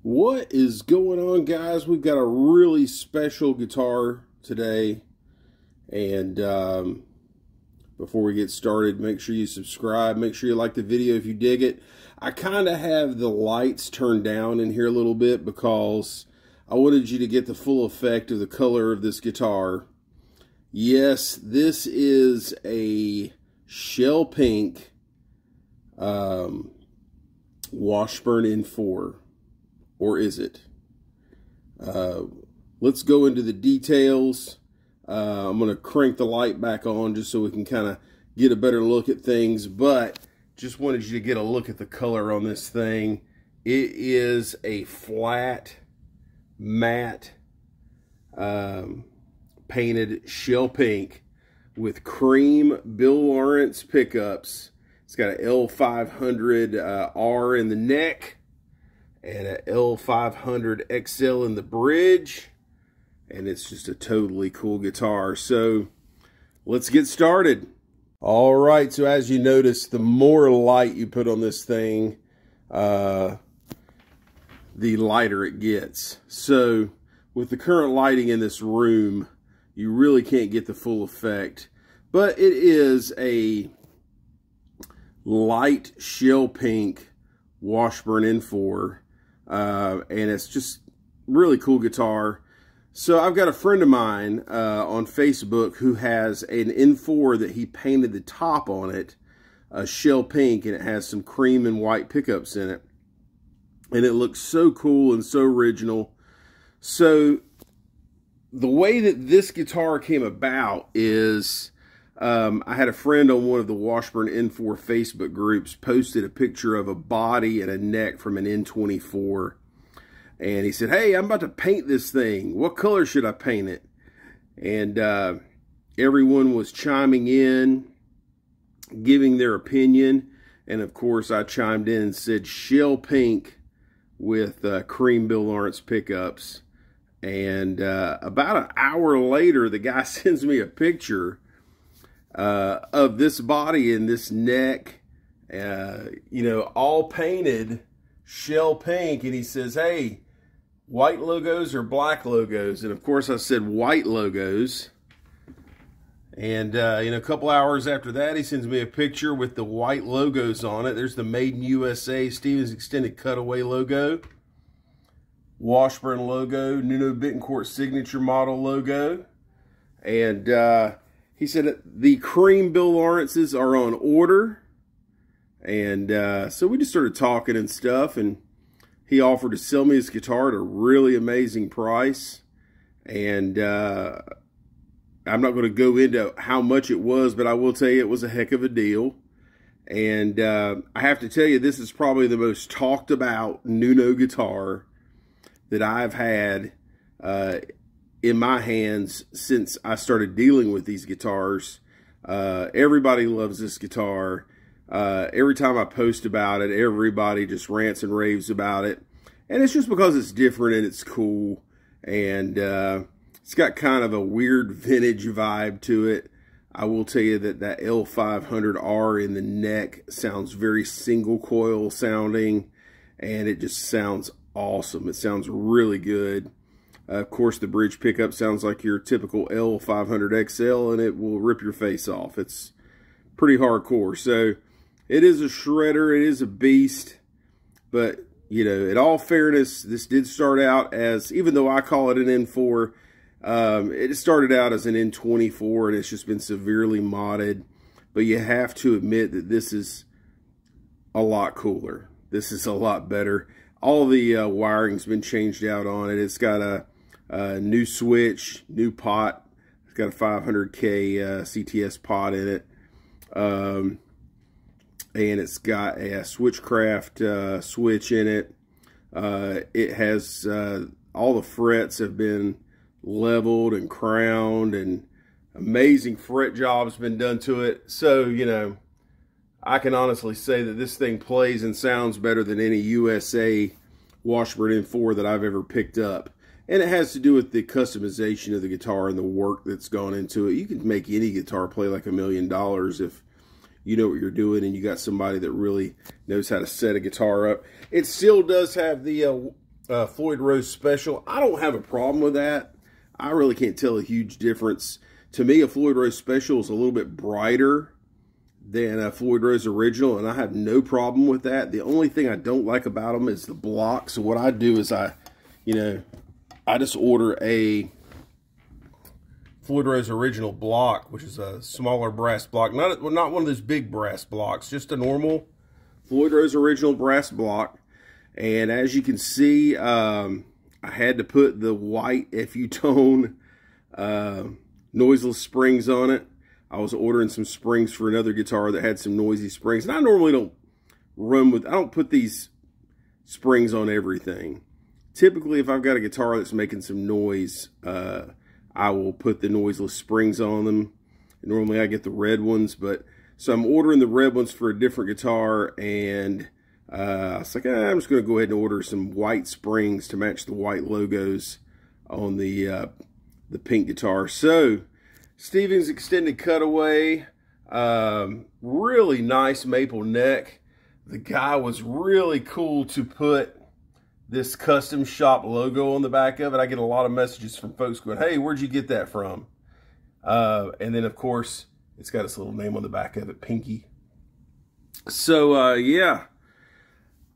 What is going on, guys? We've got a really special guitar today. And before we get started, make sure you subscribe. Make sure you like the video if you dig it. I kind of have the lights turned down in here a little bit because I wanted you to get the full effect of the color of this guitar. Yes, this is a shell pink Washburn N4. Or is it? Let's go into the details. I'm going to crank the light back on just so we can kind of get a better look at things. But just wanted you to get a look at the color on this thing. It is a flat, matte, painted shell pink with cream Bill Lawrence pickups. It's got an L500R in the neck and an L500 XL in the bridge, and it's just a totally cool guitar. So let's get started. All right, so as you notice, the more light you put on this thing, the lighter it gets. So with the current lighting in this room, you really can't get the full effect, but it is a light shell pink Washburn N4. And it's just really cool guitar. So I've got a friend of mine on Facebook who has an N4 that he painted the top on it, shell pink, and it has some cream and white pickups in it. And it looks so cool and so original. So the way that this guitar came about is I had a friend on one of the Washburn N4 Facebook groups posted a picture of a body and a neck from an N24. And he said, hey, I'm about to paint this thing. What color should I paint it? And everyone was chiming in, giving their opinion. And of course, I chimed in and said shell pink with cream Bill Lawrence pickups. And about an hour later, the guy sends me a picture of this body and this neck, you know, all painted shell pink. And he says, hey, white logos or black logos? And of course I said white logos. And you know, a couple hours after that, he sends me a picture with the white logos on it. There's the Made in USA Stevens Extended Cutaway logo, Washburn logo, Nuno Bettencourt signature model logo. And he said the cream Bill Lawrences are on order. And so we just started talking and stuff, and he offered to sell me his guitar at a really amazing price. And I'm not going to go into how much it was, but I will tell you it was a heck of a deal. And I have to tell you, this is probably the most talked about Nuno guitar that I've had in my hands since I started dealing with these guitars. Everybody loves this guitar. Every time I post about it, everybody just rants and raves about it. And it's just because it's different and it's cool. And it's got kind of a weird vintage vibe to it. I will tell you that that L500R in the neck sounds very single coil sounding. And it just sounds awesome. It sounds really good. Of course, the bridge pickup sounds like your typical L500 XL, and it will rip your face off. It's pretty hardcore. So it is a shredder. It is a beast. But, you know, in all fairness, this did start out as, even though I call it an N4, it started out as an N24, and it's just been severely modded. But you have to admit that this is a lot cooler. This is a lot better. All the wiring's been changed out on it. It's got a new switch, new pot. It's got a 500K CTS pot in it. And it's got a Switchcraft switch in it. It has all the frets have been leveled and crowned, and amazing fret job's been done to it. So, you know, I can honestly say that this thing plays and sounds better than any USA Washburn N4 that I've ever picked up. And it has to do with the customization of the guitar and the work that's gone into it. You can make any guitar play like $1 million if you know what you're doing and you got somebody that really knows how to set a guitar up. It still does have the Floyd Rose Special. I don't have a problem with that. I really can't tell a huge difference. To me, a Floyd Rose Special is a little bit brighter than a Floyd Rose Original, and I have no problem with that. The only thing I don't like about them is the block. So what I do is I just order a Floyd Rose Original block, which is a smaller brass block. Not one of those big brass blocks, just a normal Floyd Rose Original brass block. And as you can see, I had to put the white FU-tone noiseless springs on it. I was ordering some springs for another guitar that had some noisy springs. And I normally don't I don't put these springs on everything. Typically, if I've got a guitar that's making some noise, I will put the noiseless springs on them. Normally I get the red ones, so I'm ordering the red ones for a different guitar, and I was like, I'm just going to go ahead and order some white springs to match the white logos on the pink guitar. So, Stevens Extended Cutaway, really nice maple neck. The guy was really cool to put this custom shop logo on the back of it. I get a lot of messages from folks going, hey, where'd you get that from? And then, of course, it's got its little name on the back of it, Pinky. So, yeah.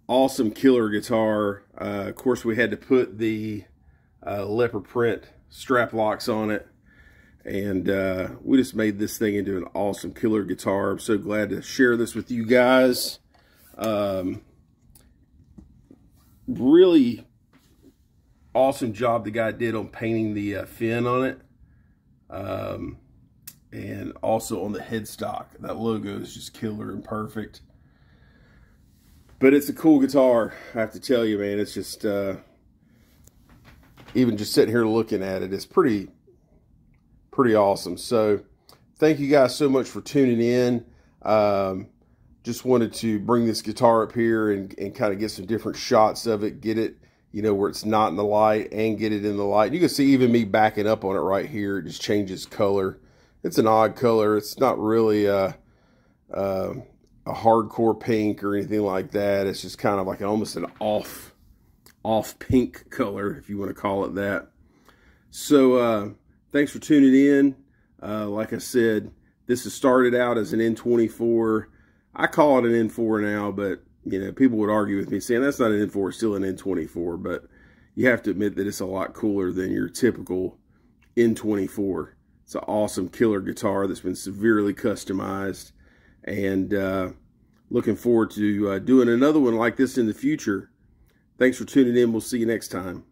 Awesome killer guitar. Of course, we had to put the leopard print strap locks on it. And we just made this thing into an awesome killer guitar. I'm so glad to share this with you guys. Really awesome job the guy did on painting the fin on it. And also on the headstock. That logo is just killer and perfect. But it's a cool guitar, I have to tell you, man. It's just, even just sitting here looking at it, it's pretty awesome. So, thank you guys so much for tuning in. Just wanted to bring this guitar up here and kind of get some different shots of it. Get it, where it's not in the light, and get it in the light. You can see even me backing up on it right here. It just changes color. It's an odd color. It's not really a hardcore pink or anything like that. It's just kind of like almost an off pink color, if you want to call it that. So thanks for tuning in. Like I said, this has started out as an N24. I call it an N4 now, but people would argue with me saying that's not an N4, it's still an N24. But you have to admit that it's a lot cooler than your typical N24. It's an awesome killer guitar that's been severely customized. And looking forward to doing another one like this in the future. Thanks for tuning in. We'll see you next time.